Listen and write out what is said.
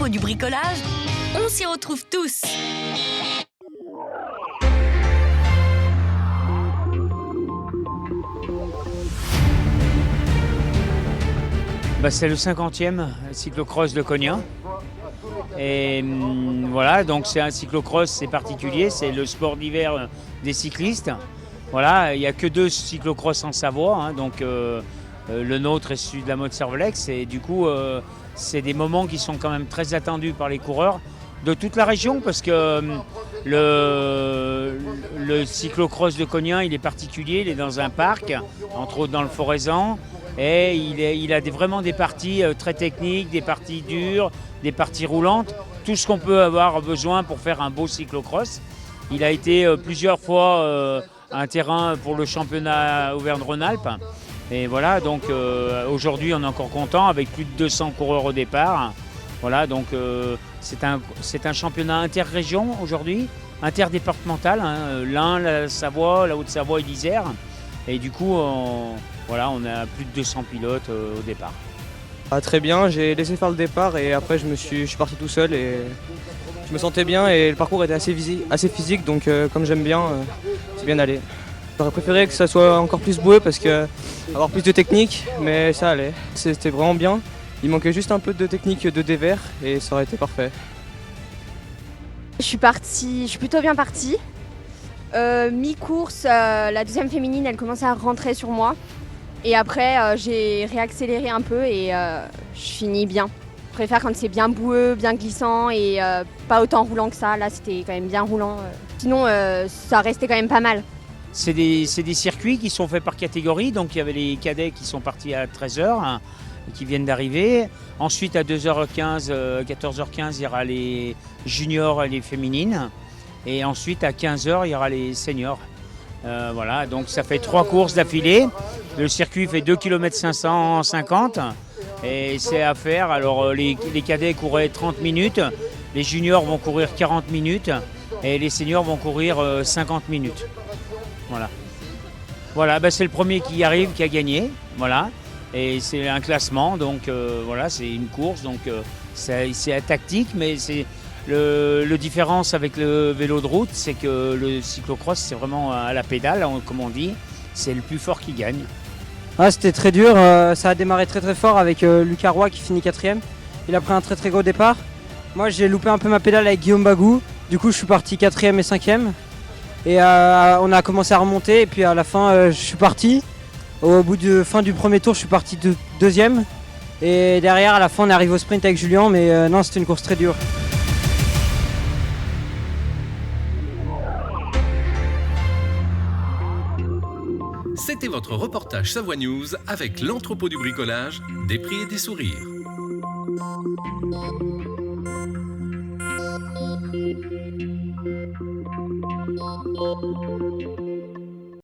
l'entrepôt du bricolage, on s'y retrouve tous. C'est le 50e cyclocross de Konya. Et voilà, donc c'est un cyclocross, c'est particulier, c'est le sport d'hiver des cyclistes. Voilà, il n'y a que 2 cyclocross en Savoie, hein, donc le nôtre est celui de la Motte-Servolex. Et du coup, c'est des moments qui sont quand même très attendus par les coureurs de toute la région, parce que le cyclocross de Konya, il est particulier, il est dans un parc, entre autres dans le Forezan. Et il a vraiment des parties très techniques, des parties dures, des parties roulantes, tout ce qu'on peut avoir besoin pour faire un beau cyclocross. Il a été plusieurs fois un terrain pour le championnat Auvergne-Rhône-Alpes. Et voilà, donc aujourd'hui on est encore content avec plus de 200 coureurs au départ. Voilà, donc c'est un championnat interrégion aujourd'hui, interdépartemental, hein, l'Ain, la Savoie, la Haute-Savoie et l'Isère. Et du coup, on a plus de 200 pilotes au départ. Très bien, j'ai laissé faire le départ et après je suis parti tout seul et je me sentais bien et le parcours était assez physique, donc comme j'aime bien, c'est bien allé. J'aurais préféré que ça soit encore plus boueux parce que avoir plus de technique, mais ça allait. C'était vraiment bien. Il manquait juste un peu de technique de dévers et ça aurait été parfait. Je suis plutôt bien partie. Mi-course, la deuxième féminine, elle commençait à rentrer sur moi. Et après, j'ai réaccéléré un peu et je finis bien. Je préfère quand c'est bien boueux, bien glissant et pas autant roulant que ça. Là, c'était quand même bien roulant. Sinon, ça restait quand même pas mal. C'est des circuits qui sont faits par catégorie. Donc, il y avait les cadets qui sont partis à 13h, hein, qui viennent d'arriver. Ensuite, à 2h15, 14h15, il y aura les juniors et les féminines. Et ensuite, à 15h, il y aura les seniors. Voilà, donc ça fait 3 courses d'affilée. Le circuit fait 2 km 550 et c'est à faire. Alors les cadets couraient 30 minutes, les juniors vont courir 40 minutes et les seniors vont courir 50 minutes. Voilà, c'est le premier qui y arrive qui a gagné. Voilà. Et c'est un classement, donc voilà, c'est une course, donc c'est tactique, mais c'est le différence avec le vélo de route, c'est que le cyclocross, c'est vraiment à la pédale, comme on dit, c'est le plus fort qui gagne. C'était très dur, ça a démarré très très fort avec Lucas Roy qui finit 4ème. Il a pris un très très gros départ. Moi j'ai loupé un peu ma pédale avec Guillaume Bagou, du coup je suis parti 4ème et 5ème. Et on a commencé à remonter et puis à la fin je suis parti. Au bout de fin du premier tour je suis parti 2ème. Et derrière à la fin on est arrivé au sprint avec Julien, mais non, c'était une course très dure. C'était votre reportage Savoie News avec l'entrepôt du bricolage, des prix et des sourires.